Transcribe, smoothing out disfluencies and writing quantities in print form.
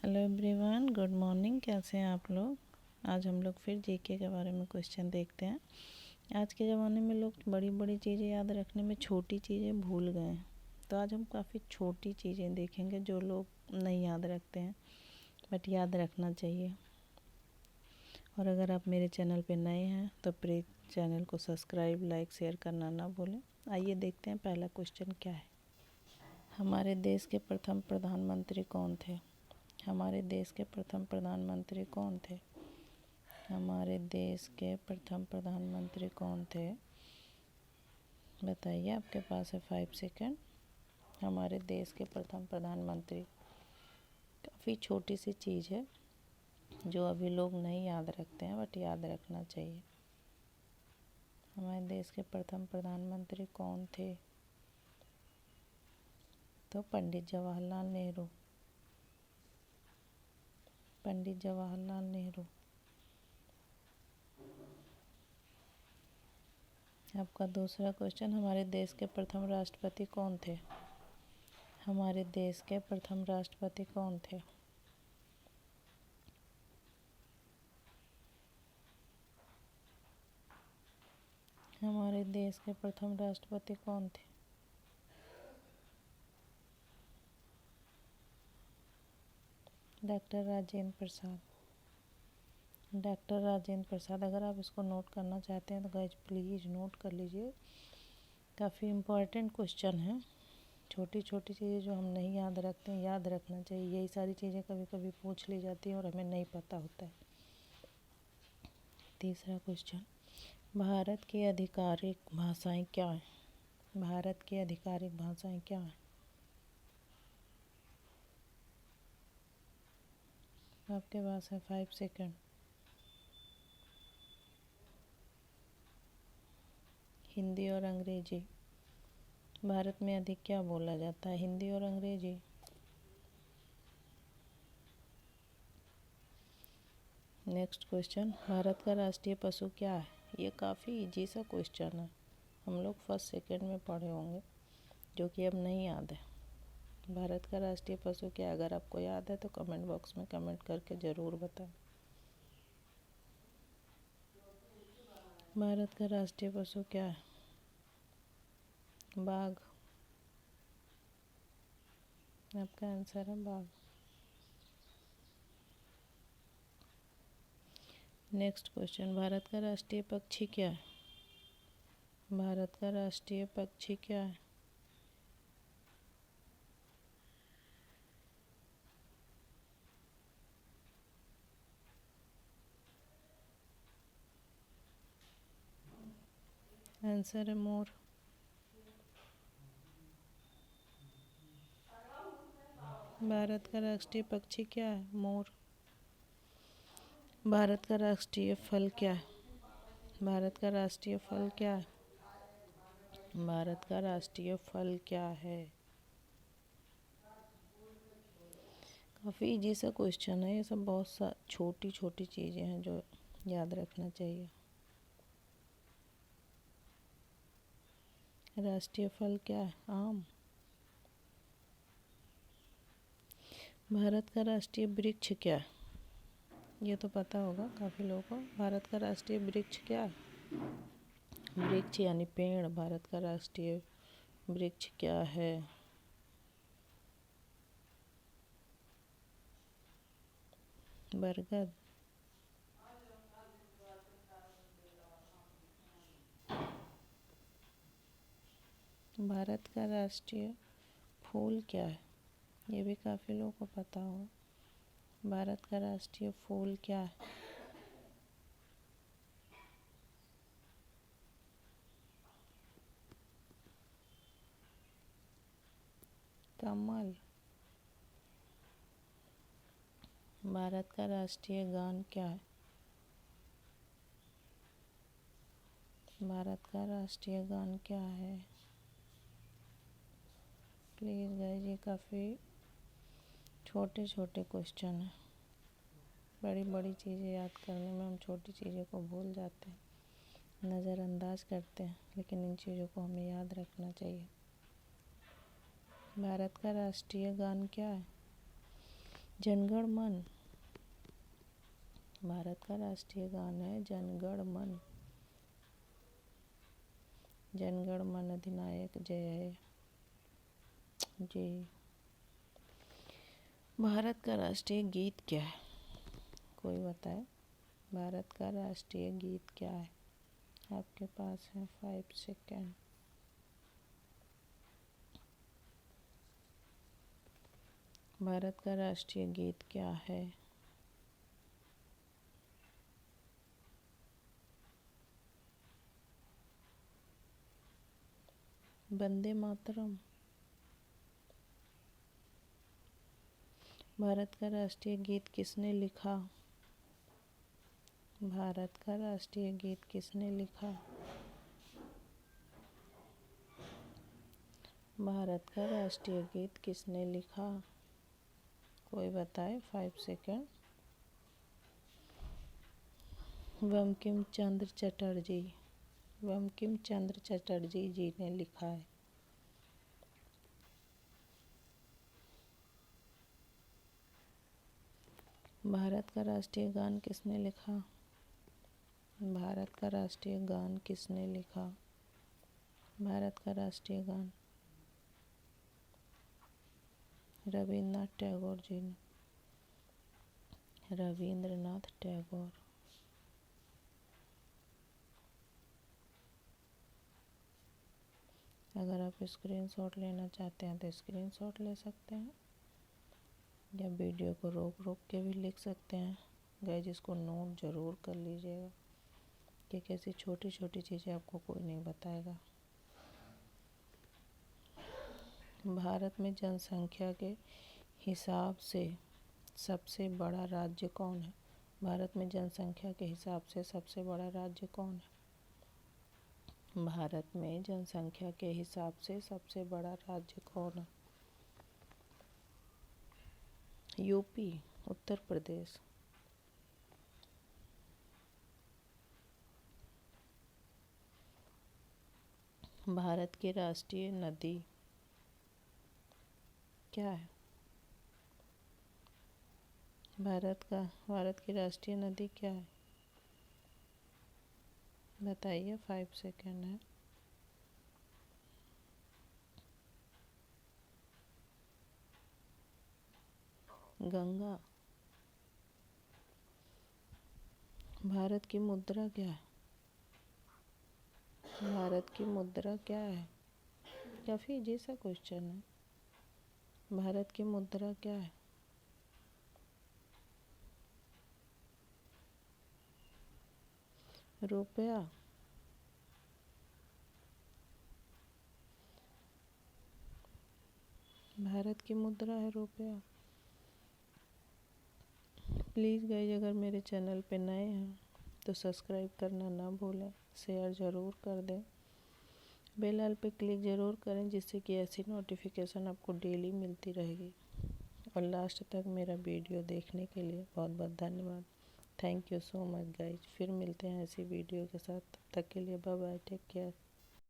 Hello everyone, good morning. कैसे हैं आप लोग। आज हम लोग फिर जीके के बारे में क्वेश्चन देखते हैं। आज के ज़माने में लोग बड़ी बड़ी चीज़ें याद रखने में छोटी चीज़ें भूल गए हैं। तो आज हम काफ़ी छोटी चीज़ें देखेंगे जो लोग नहीं याद रखते हैं, बट याद रखना चाहिए। और अगर आप मेरे चैनल पे नए हैं तो प्लीज़ चैनल को सब्सक्राइब, लाइक, शेयर करना ना भूलें। आइए देखते हैं पहला क्वेश्चन क्या है। हमारे देश के प्रथम प्रधानमंत्री कौन थे। हमारे देश के प्रथम प्रधानमंत्री कौन थे। हमारे देश के प्रथम प्रधानमंत्री कौन थे, बताइए। आपके पास है 5 सेकंड। हमारे देश के प्रथम प्रधानमंत्री, काफ़ी छोटी सी चीज़ है जो अभी लोग नहीं याद रखते हैं, बट याद रखना चाहिए। हमारे देश के प्रथम प्रधानमंत्री कौन थे, तो पंडित जवाहरलाल नेहरू। पंडित जवाहरलाल नेहरू। आपका दूसरा क्वेश्चन, हमारे देश के प्रथम राष्ट्रपति कौन थे। हमारे देश के प्रथम राष्ट्रपति कौन थे। हमारे देश के प्रथम राष्ट्रपति कौन थे। डॉक्टर राजेंद्र प्रसाद। डॉक्टर राजेंद्र प्रसाद। अगर आप इसको नोट करना चाहते हैं तो गाइज प्लीज़ नोट कर लीजिए। काफ़ी इम्पोर्टेंट क्वेश्चन है। छोटी छोटी चीज़ें जो हम नहीं याद रखते हैं, याद रखना चाहिए। यही सारी चीज़ें कभी कभी पूछ ली जाती हैं और हमें नहीं पता होता है। तीसरा क्वेश्चन, भारत की आधिकारिक भाषाएं क्या हैं। भारत की आधिकारिक भाषाएं क्या हैं। आपके पास है 5 सेकंड। हिंदी और अंग्रेजी। भारत में अधिक क्या बोला जाता है, हिंदी और अंग्रेजी। नेक्स्ट क्वेश्चन, भारत का राष्ट्रीय पशु क्या है। ये काफ़ी इजी सा क्वेश्चन है, हम लोग फर्स्ट सेकंड में पढ़े होंगे, जो कि अब नहीं याद है। भारत का राष्ट्रीय पशु क्या है। अगर आपको याद है तो कमेंट बॉक्स में कमेंट करके ज़रूर बताएं। भारत का राष्ट्रीय पशु क्या है। बाघ। आपका आंसर है बाघ। नेक्स्ट क्वेश्चन, भारत का राष्ट्रीय पक्षी क्या है। भारत का राष्ट्रीय पक्षी क्या है। आंसर है मोर। भारत का राष्ट्रीय पक्षी क्या है, मोर। भारत का राष्ट्रीय फल क्या है। भारत का राष्ट्रीय फल क्या है। भारत का राष्ट्रीय फल क्या है। काफ़ी इजी सा क्वेश्चन है। ये सब बहुत छोटी छोटी चीज़ें हैं जो याद रखना चाहिए। राष्ट्रीय फल क्या है, आम। भारत का राष्ट्रीय वृक्ष क्या है। ये तो पता होगा काफ़ी लोगों को। भारत का राष्ट्रीय वृक्ष क्या है। वृक्ष यानी पेड़। भारत का राष्ट्रीय वृक्ष क्या है। बरगद। भारत का राष्ट्रीय फूल क्या है। ये भी काफ़ी लोगों को पता हो। भारत का राष्ट्रीय फूल क्या है। कमल। भारत का राष्ट्रीय गान क्या है। भारत का राष्ट्रीय गान क्या है। प्लीज़ गाइस, ये काफ़ी छोटे छोटे क्वेश्चन हैं। बड़ी बड़ी चीज़ें याद करने में हम छोटी चीज़ों को भूल जाते हैं, नज़रअंदाज करते हैं, लेकिन इन चीज़ों को हमें याद रखना चाहिए। भारत का राष्ट्रीय गान क्या है। जनगण मन भारत का राष्ट्रीय गान है। जनगण मन, जनगण मन अधिनायक जय जय। भारत का राष्ट्रीय गीत क्या है? कोई बताए। भारत का राष्ट्रीय गीत क्या है? आपके पास है 5 सेकेंड। भारत का राष्ट्रीय गीत क्या है? वंदे मातरम। भारत का राष्ट्रीय गीत किसने लिखा? भारत का राष्ट्रीय गीत किसने लिखा? भारत का राष्ट्रीय गीत किसने लिखा? कोई बताए। 5 सेकेंड। बंकिम चंद्र चटर्जी। बंकिम चंद्र चटर्जी जी ने लिखा है। भारत का राष्ट्रीय गान किसने लिखा? भारत का राष्ट्रीय गान किसने लिखा? भारत का राष्ट्रीय गान रविन्द्रनाथ टैगोर जी ने। रविंद्रनाथ टैगोर। अगर आप स्क्रीनशॉट लेना चाहते हैं तो स्क्रीनशॉट ले सकते हैं, या वीडियो को रोक रोक के भी लिख सकते हैं। गाइस, इसको नोट ज़रूर कर लीजिएगा कि कैसी छोटी छोटी चीज़ें आपको कोई नहीं बताएगा। भारत में जनसंख्या के हिसाब से सबसे बड़ा राज्य कौन है? भारत में जनसंख्या के हिसाब से सबसे बड़ा राज्य कौन है? भारत में जनसंख्या के हिसाब से सबसे बड़ा राज्य कौन है? यूपी, उत्तर प्रदेश। भारत की राष्ट्रीय नदी क्या है? भारत की राष्ट्रीय नदी क्या है? बताइए। 5 सेकेंड है। गंगा। भारत की मुद्रा क्या है? भारत की मुद्रा क्या है? काफी इजी सा क्वेश्चन है। भारत की मुद्रा क्या है? रुपया। भारत की मुद्रा है रुपया। प्लीज़ गाइस, अगर मेरे चैनल पे नए हैं तो सब्सक्राइब करना ना भूलें, शेयर ज़रूर कर दें, बेल आइकन पे क्लिक ज़रूर करें, जिससे कि ऐसी नोटिफिकेशन आपको डेली मिलती रहेगी। और लास्ट तक मेरा वीडियो देखने के लिए बहुत बहुत धन्यवाद। Thank you so much guys. फिर मिलते हैं ऐसी वीडियो के साथ। तब तक के लिए बाय बाय, टेक केयर।